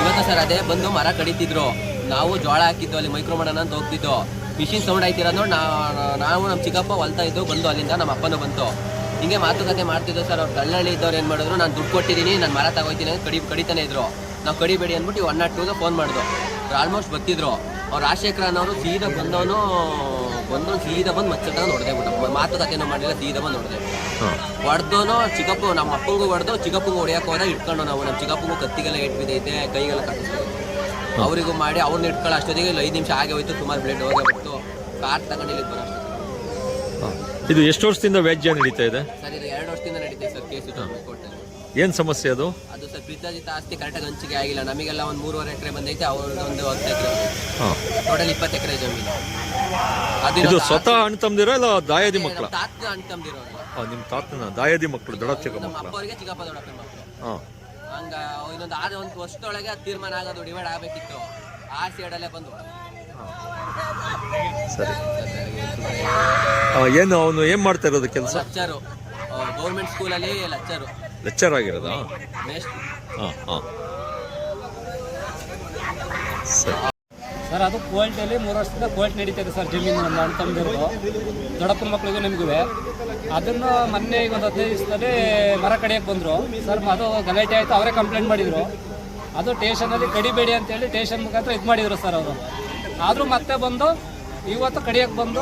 ಇವತ್ತು ಸರ್ ಅದೇ ಬಂದು ಮರ ಕಡಿತಿದ್ರು, ನಾವು ಜೋಳ ಹಾಕಿದ್ದು ಅಲ್ಲಿ ಮೈಕ್ರೋ ಮಾಡೋಣ ಅಂತ ಹೋಗ್ತಿದ್ದು. ಮಿಷಿನ್ ಸೌಂಡ್ ಆಯ್ತಿರೋ ನೋಡಿ ನಾವು ನಮ್ಮ ಚಿಕ್ಕಪ್ಪ ಹೊಲ್ತಾ ಇದ್ದು ಬಂದು ಅಲ್ಲಿಂದ ನಮ್ಮ ಅಪ್ಪನೂ ಬಂತು. ಹಿಂಗೆ ಮಾತುಕತೆ ಮಾಡ್ತಿದ್ದು ಸರ್. ಅವ್ರು ಕಳ್ಳಹಳ್ಳಿ ಇದ್ದವ್ರು ಏನು ಮಾಡಿದ್ರು, ನಾನು ದುಡ್ಡು ಕೊಟ್ಟಿದ್ದೀನಿ, ನಾನು ಮರ ತಗೋತೀನಿ ಕಡಿತಾನೆ ಇದ್ರು. ನಾವು ಕಡಿಬೇಡಿ ಅಂದ್ಬಿಟ್ಟು 102ಗೆ ಫೋನ್ ಮಾಡಿದ್ರು. ಆಲ್ಮೋಸ್ಟ್ ಬರ್ತಿದ್ರು. ಅವ್ರು ರಾಜಶೇಖರ ಅನ್ನೋರು ಸೀದಾ ಬಂದು ಮಚ್ಚಟ ಹೊಡೆದೇ ಬಿಟ್ಟು ಮಾತುಕತೆನೂ ಮಾಡಿಲ್ಲ, ಸೀದಾ ಬಂದು ಹೊಡೆದೆ. ಹೊಡೆದೋನು ಚಿಕ್ಕಪ್ಪು ನಮ್ಮ ಅಪ್ಪಂಗೂ ಹೊಡೆದು ಚಿಕ್ಕಪ್ಪಂಗೂ ಹೊಡೆಯಕ್ಕೆ ಹೋದ. ಇಟ್ಕೊಂಡು ನಾವು ನಮ್ಮ ಚಿಕ್ಕಪ್ಪಂಗೂ ಕತ್ತಿಗೆಲ್ಲ ಏಟ್ ಬಿದ್ದೈತೆ, ಕೈಗೆಲ್ಲ ಕಟ್ಟಿಸ್ತೀವಿ. ಅವರಿಗೂ ಮಾಡಿ ಅವ್ರನ್ನ ಇಟ್ಕೊಳ್ಳೋ ಅಷ್ಟೊತ್ತಿಗೆ 5 ನಿಮಿಷ ಆಗೇ ಹೋಯ್ತು. ಸುಮಾರು ಬ್ಲೇಡ್ ಹೋಗೇ ಬಿಟ್ಟು ಕಾರ್ ತಗೊಂಡು ಇಲ್ಲಿ ಬರೋ ಅಷ್ಟೊತ್ತಿಗೆ. ಇದು ಎಷ್ಟು ವರ್ಷದಿಂದ ವ್ಯಾಜ್ಯ ನಡೀತಾ ಇದೆ ಸರ್? ಇದು 2 ವರ್ಷದಿಂದ ನಡೀತೈತೆ ಸರ್ ಕೇಸು ಕೋರ್ಟಲ್ಲಿ. ಏನು ಸಮಸ್ಯೆ ಅದು? ಅದು ಸರ್ ಪಿತಾಜಿತ ಆಸ್ತಿ ಕರೆಕ್ಟಾಗಿ ಹಂಚಿಕೆ ಆಗಿಲ್ಲ. ನಮಗೆಲ್ಲ ಒಂದು 3.5 ಎಕರೆ ಬಂದೈತೆ, ಅವ್ರಿಗೆ ಒಂದು 10 ಎಕರೆ ಟೋಟಲ್ 20 ಎಕರೆ ಜಮೀನು. ಇದು ಸ್ವತಃ ಅಣ್ಣ ತಮ್ಮದಿರೋ ಇಲ್ಲ ದಾಯಾದಿ ಮಕ್ಕಳ? ತಾತ ಅಣ್ಣ ತಮ್ಮದಿರೋ. ನಿಮ್ಮ ತಾತನ ದಾಯಾದಿ ಮಕ್ಕಳು, ದೊಡ್ಡ ಚಿಕ್ಕ ನಮ್ಮ ಅಪ್ಪವರಿಗೆ ಚಿಕ್ಕಪ್ಪ ದೊಡ್ಡಪ್ಪ ಮಕ್ಕಳು. ಹಂಗ ಇನ್ನೊಂದು 1 ವರ್ಷದೊಳಗೆ ತೀರ್ಮಾನ ಆಗೋದು, ಡಿವೈಡ್ ಆಗಬೇಕಿತ್ತು. ಆ ಸೈಡಲ್ಲೇ ಬಂದು ಸರಿ. ಏನು ಅವನು ಏನು ಮಾಡ್ತಾ ಇರೋದು ಕೆಲಸ? ಲೆಕ್ಚರು, ಗೌರ್ಮೆಂಟ್ ಸ್ಕೂಲಲ್ಲಿ ಲೆಕ್ಚರ್ ಆಗಿರೋದಾ? ಸರಿ ಸರ್. ಅದು ಕೋರ್ಟಲ್ಲಿ 3 ವರ್ಷದಿಂದ ಕೋರ್ಟ್ ನಡೀತಿದೆ ಸರ್. ಜಮೀನು ನಮ್ಮ ಅಣ್ಣ ತಮ್ಮದಿರೋದು, ದೊಡ್ಡಪ್ಪನ ಮಕ್ಕಳಿಗೂ ನಮಗೂ. ಅದನ್ನು ಮೊನ್ನೆ ಈಗ ಒಂದು 15 ದಿವಸದಲ್ಲಿ ಮರ ಕಡಿಯೋಕ್ಕೆ ಬಂದರು ಸರ್. ಅದು ಗಲಾಟೆ ಆಯಿತು, ಅವರೇ ಕಂಪ್ಲೇಂಟ್ ಮಾಡಿದರು. ಅದು ಸ್ಟೇಷನಲ್ಲಿ ಕಡಿಬೇಡಿ ಅಂತೇಳಿ ಸ್ಟೇಷನ್ ಮುಖಾಂತರ ಇದು ಮಾಡಿದರು ಸರ್ ಅವರು. ಆದರೂ ಮತ್ತೆ ಬಂದು ಇವತ್ತು ಕಡಿಯೋಕ್ಕೆ ಬಂದು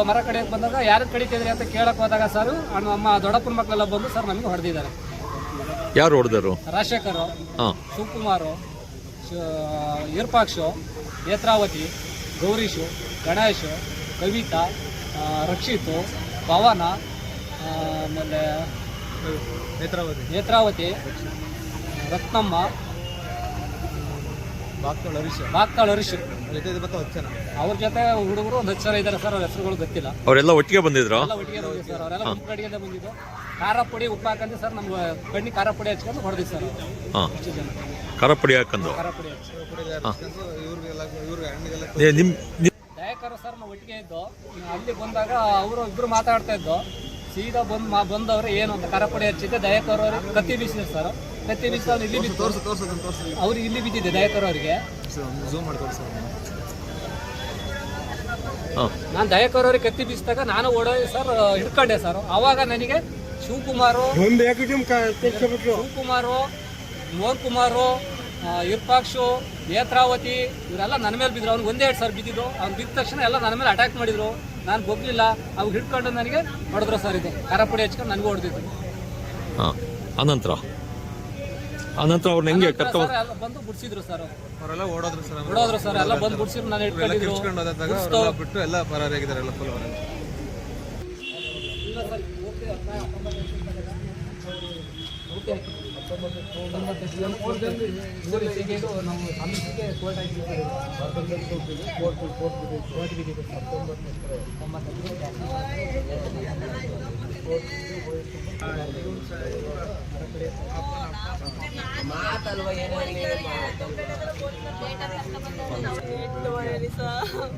ಮರ ಕಡಿಯೋಕ್ಕೆ ಬಂದಾಗ ಯಾರು ಕಡಿತಿದ್ರಿ ಅಂತ ಕೇಳಕ್ಕೆ ಹೋದಾಗ ಸರ್ ನಮ್ಮ ದೊಡ್ಡಪ್ಪನ ಮಕ್ಕಳೆಲ್ಲ ಬಂದು ಸರ್ ನಮಗೆ ಹೊಡೆದಿದ್ದಾರೆ. ಯಾರು ಹೊಡೆದರು? ರಾಜಶೇಖರ್, ಶಿವಕುಮಾರು, ವಿರೂಪಾಕ್ಷು, ನೇತ್ರಾವತಿ, ಗೌರೀಶು, ಗಣೇಶ್, ಕವಿತಾ, ರಕ್ಷಿತು, ಪವನ, ಆಮೇಲೆ ನೇತ್ರಾವತಿ, ರತ್ನಮ್ಮ, ಬಾಕ್ತಾಳ್ ಹರೀಶ್. ಅವ್ರ ಜೊತೆ ಹುಡುಗರು ಒಂದು 10 ಜನ ಇದ್ದಾರೆ ಸರ್. ಅವ್ರ ಹೆಸರುಗಳು ಗೊತ್ತಿಲ್ಲ. ಅವರೆಲ್ಲ ಒಟ್ಟಿಗೆ ಬಂದಿದ್ರು? ಒಟ್ಟಿಗೆ ಬಂದಿದ್ರು ಸರ್. ಅವರೆಲ್ಲ ಕಡೆಯಿಂದ ಬಂದಿದ್ದು. ಖಾರ ಪುಡಿ ಉಪ್ಪು ಹಾಕಂದ್ರೆ ಸರ್ ನಮ್ಗೆ ಕಣ್ಣಿ ಖಾರ ಪುಡಿ ಹಚ್ಕೊಂಡು ಹೊಡೆದಿ ಸರ್. ಇಷ್ಟು ಜನ ಖಾರ ಪುಡಿ ಹಾಕೊಂಡು ದಯಾಕರ್ ಸರ್ ನಾವು ಒಟ್ಟಿಗೆ ಇದ್ದು. ಅಲ್ಲಿ ಬಂದಾಗ ಅವರು ಇಬ್ರು ಮಾತಾಡ್ತಾ ಇದ್ದು. ಸೀದಾ ಬಂದವರು ಏನು ಅಂತ ಖಾರ ಪುಡಿ ಹಚ್ಚಿದ್ದೆ. ದಯಾಕರ್ ಅವ್ರಿಗೆ ಕತ್ತಿ ಬೀಸಿದ್ರು ಸರ್. ಕತ್ತಿ ಬೀಸಿ ಅವ್ರು ಇಲ್ಲಿ ಬಿದ್ದು ಅವ್ರಿಗೆ ಇಲ್ಲಿ ಬಿದ್ದಿದೆ ದಯಾಕರ್ ಅವರಿಗೆ. ನಾನು ದಯಾಕರ್ ಅವ್ರಿಗೆ ಕತ್ತಿ ಬೀಸಿದಾಗ ನಾನು ಓಡೋಗಿ ಸರ್ ಹಿಡ್ಕೊಂಡೆ ಸರ್. ಅವಾಗ ನನಗೆ ಶಿವಕುಮಾರು, ಮೋಹನ್ ಕುಮಾರು, ವಿರೂಪಾಕ್ಷು, ನೇತ್ರಾವತಿ ಇವರೆಲ್ಲ ನನ್ನ ಮೇಲೆ ಬಿದ್ದರು. ಅವ್ನಿಗೆ 1 ಸರ್ ಬಿದ್ದಿದ್ದು. ಅವ್ನು ಬಿದ್ದ ತಕ್ಷಣ ಎಲ್ಲ ನನ್ನ ಮೇಲೆ ಅಟ್ಯಾಕ್ ಮಾಡಿದ್ರು. ನಾನು ಬಗ್ಲಿಲ್ಲ. ಅವ್ರು ಹಿಡ್ಕೊಂಡು ನನಗೆ ಹೊಡೆದ್ರು ಸರ್. ಇದು ಖಾರ ಪುಡಿ ಹಚ್ಕೊಂಡು ನನಗೂ ಹೊಡೆದಿದ್ದು. ಅನಂತರ ಅವ್ರನ್ನ ಹೆಂಗೆ ಕರ್ಕೊಂಡು ಬಂದು ಬಿಡಿಸಿದ್ರು ಸರ್. ಅವರೆಲ್ಲ ಓಡೋದ್ರು ಸರ್. ಎಲ್ಲ ಬಂದು ಬಿಡಿಸಿದ್ರು. ನಾನು ಹಿಡ್ಕೊಂಡಿದ್ರು. ಬಿಟ್ಟು ಎಲ್ಲ ಪರಾರಿಯಾಗಿದ್ದಾರೆ. ಎಲ್ಲ ಫುಲ್ ಅವರೆಲ್ಲ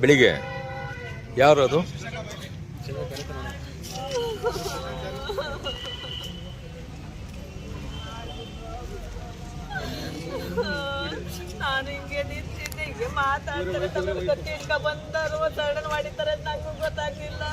ಬೆಳಿಗ್ಗೆ ಯಾರು ಅದು? ನಾನು ಹಿಂಗೆ ನಿಂತಿದ್ದೆ, ಹಿಂಗೆ ಮಾತಾಡ್ತಾರೆ, ತಮಗೆ ಗೊತ್ತಿಟ್ಕ ಬಂದರು ಸಡನ್ ಮಾಡಿದ್ದಾರೆ, ನಂಗೂ ಗೊತ್ತಾಗ್ಲಿಲ್ಲ.